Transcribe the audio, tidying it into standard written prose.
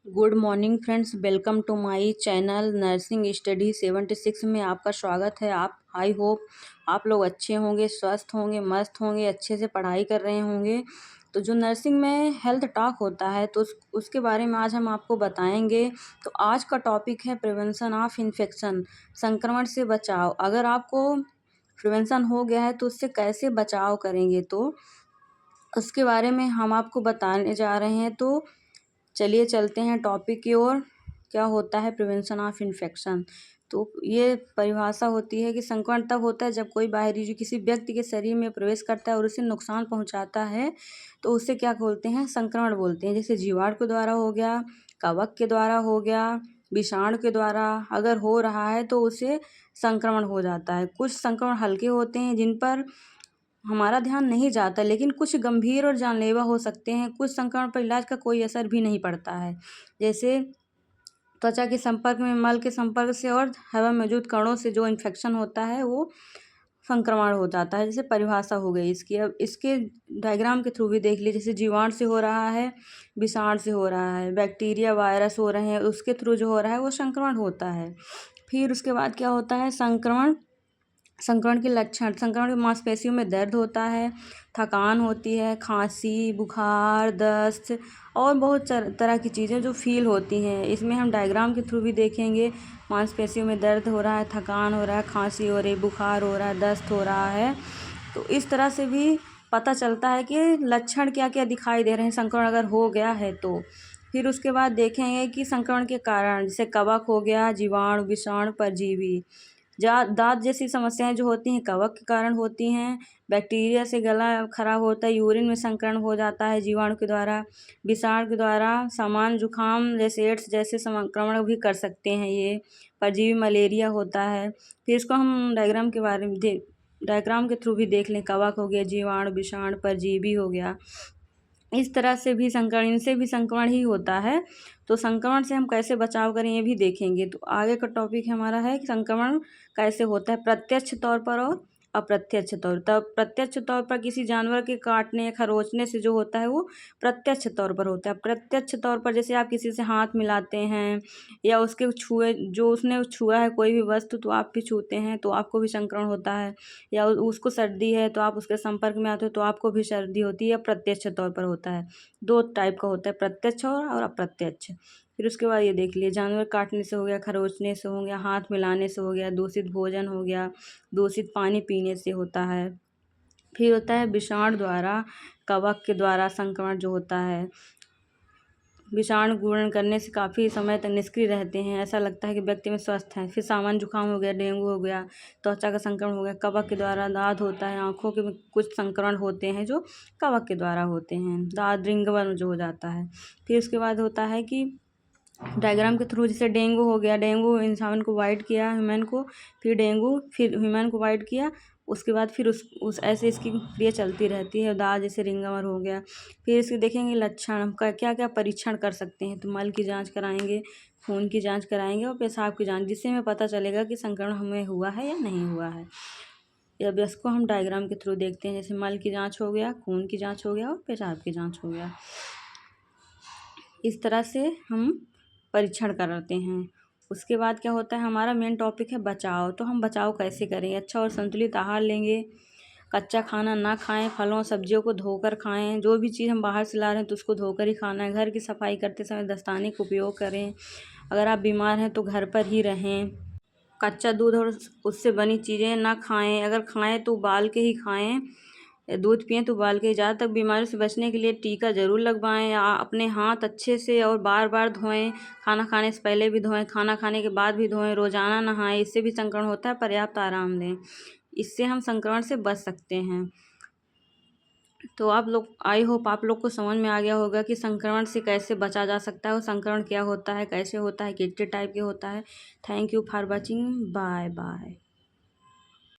Good morning friends, welcome to my channel nursing study 76 में आपका स्वागत है। आई होप आप लोग अच्छे होंगे, स्वस्थ होंगे, मस्त होंगे, अच्छे से पढ़ाई कर रहे होंगे। तो जो नर्सिंग में हेल्थ टॉक होता है तो उसके बारे में आज हम आपको बताएंगे। तो आज का टॉपिक है प्रिवेंशन ऑफ इन्फेक्शन, संक्रमण से बचाव। अगर आपको प्रिवेंशन हो गया है तो उससे कैसे बचाव करेंगे, तो उसके बारे में हम आपको बताने जा रहे हैं। तो चलिए चलते हैं टॉपिक की ओर। क्या होता है प्रिवेंशन ऑफ इन्फेक्शन? तो ये परिभाषा होती है कि संक्रमण तब होता है जब कोई बाहरी जीव किसी व्यक्ति के शरीर में प्रवेश करता है और उसे नुकसान पहुंचाता है, तो उसे क्या बोलते हैं? संक्रमण बोलते हैं। जैसे जीवाणु के द्वारा हो गया, कवक के द्वारा हो गया, विषाणु के द्वारा अगर हो रहा है तो उसे संक्रमण हो जाता है। कुछ संक्रमण हल्के होते हैं जिन पर हमारा ध्यान नहीं जाता, लेकिन कुछ गंभीर और जानलेवा हो सकते हैं। कुछ संक्रमण पर इलाज का कोई असर भी नहीं पड़ता है, जैसे त्वचा के संपर्क में, मल के संपर्क से और हवा में मौजूद कणों से जो इन्फेक्शन होता है वो संक्रमण हो जाता है। जैसे परिभाषा हो गई इसकी। अब इसके डायग्राम के थ्रू भी देख लीजिए। जैसे जीवाणु से हो रहा है, विषाणु से हो रहा है, बैक्टीरिया वायरस हो रहे हैं, उसके थ्रू जो हो रहा है वो संक्रमण होता है। फिर उसके बाद क्या होता है? संक्रमण के लक्षण। संक्रमण में मांसपेशियों में दर्द होता है, थकान होती है, खांसी, बुखार, दस्त और बहुत तरह की चीज़ें जो फील होती हैं। इसमें हम डायग्राम के थ्रू भी देखेंगे। मांसपेशियों में दर्द हो रहा है, थकान हो रहा है, खांसी हो रही, बुखार हो रहा है, दस्त हो रहा है। तो इस तरह से भी पता चलता है कि लक्षण क्या क्या दिखाई दे रहे हैं संक्रमण अगर हो गया है तो। फिर उसके बाद देखेंगे कि संक्रमण के कारण, जैसे कवक हो गया, जीवाणु, विषाणु, परजीवी। दांत जैसी समस्याएं जो होती हैं कवक के कारण होती हैं। बैक्टीरिया से गला खराब होता है, यूरिन में संक्रमण हो जाता है जीवाणु के द्वारा। विषाणु के द्वारा सामान्य जुकाम जैसे एड्स जैसे संक्रमण भी कर सकते हैं ये। परजीवी मलेरिया होता है। फिर इसको हम डायग्राम के थ्रू भी देख लें। कवक हो गया, जीवाणु, विषाणु, परजीवी हो गया। इस तरह से भी संक्रमण, इनसे भी संक्रमण ही होता है। तो संक्रमण से हम कैसे बचाव करें ये भी देखेंगे। तो आगे का टॉपिक हमारा है कि संक्रमण कैसे होता है प्रत्यक्ष तौर पर और अप्रत्यक्ष तौर। तब प्रत्यक्ष तौर पर किसी जानवर के काटने, खरोचने से जो होता है वो प्रत्यक्ष तौर पर होता है। प्रत्यक्ष तौर पर जैसे आप किसी से हाथ मिलाते हैं या उसके छुए, जो उसने छुआ है कोई भी वस्तु, तो आप भी छूते हैं तो आपको भी संक्रमण होता है। या उसको सर्दी है तो आप उसके संपर्क में आते हो तो आपको भी सर्दी होती है। प्रत्यक्ष तौर पर होता है। दो टाइप का होता है, प्रत्यक्ष और अप्रत्यक्ष। फिर उसके बाद ये देख लिए, जानवर काटने से हो गया, खरोचने से हो गया, हाथ मिलाने से हो गया, दूषित भोजन हो गया, दूषित पानी पीने से होता है। फिर होता है विषाणु द्वारा, कवक के द्वारा संक्रमण जो होता है। विषाणु गुणन करने से काफ़ी समय तक निष्क्रिय रहते हैं, ऐसा लगता है कि व्यक्ति में स्वस्थ है। फिर सामान्य जुकाम हो गया, डेंगू हो गया, त्वचा का संक्रमण हो गया। कवक के द्वारा दाद होता है, आँखों के कुछ संक्रमण होते हैं जो कवक के द्वारा होते हैं, दाद रिंगवर्म जो हो जाता है। फिर उसके बाद होता है कि डायग्राम के थ्रू, जैसे डेंगू हो गया, डेंगू इंसान को बाइट किया, ह्यूमन को, फिर ह्यूमन को बाइट किया, उसके बाद फिर उस ऐसे इसकी क्रिया चलती रहती है। दाद जैसे रिंगवर हो गया। फिर इसके देखेंगे लक्षण, हम क्या क्या परीक्षण कर सकते हैं। तो मल की जांच कराएंगे, खून की जांच कराएंगे और पेशाब की जांच, जिससे हमें पता चलेगा कि संक्रमण हमें हुआ है या नहीं हुआ है। अब इसको हम डायग्राम के थ्रू देखते हैं। जैसे मल की जाँच हो गया, खून की जाँच हो गया और पेशाब की जाँच हो गया। इस तरह से हम परीक्षण कराते हैं। उसके बाद क्या होता है, हमारा मेन टॉपिक है बचाव। तो हम बचाव कैसे करें? अच्छा और संतुलित आहार लेंगे, कच्चा खाना ना खाएं, फलों सब्जियों को धोकर खाएं। जो भी चीज़ हम बाहर से ला रहे हैं तो उसको धोकर ही खाना है। घर की सफाई करते समय दस्ताने का उपयोग करें। अगर आप बीमार हैं तो घर पर ही रहें। कच्चा दूध और उससे बनी चीज़ें ना खाएं, अगर खाएं तो उबाल के ही खाएं। दूध पिएं तो उबाल के। ज़्यादातर बीमारियों से बचने के लिए टीका ज़रूर लगवाएं। अपने हाथ अच्छे से और बार बार धोएं। खाना खाने से पहले भी धोएं, खाना खाने के बाद भी धोएं। रोज़ाना नहाएं, इससे भी संक्रमण होता है। पर्याप्त आराम दें, इससे हम संक्रमण से बच सकते हैं। तो आप लोग, आई होप आप लोग को समझ में आ गया होगा कि संक्रमण से कैसे बचा जा सकता है और संक्रमण क्या होता है, कैसे होता है, कितने टाइप के होता है। Thank you for watching, bye bye.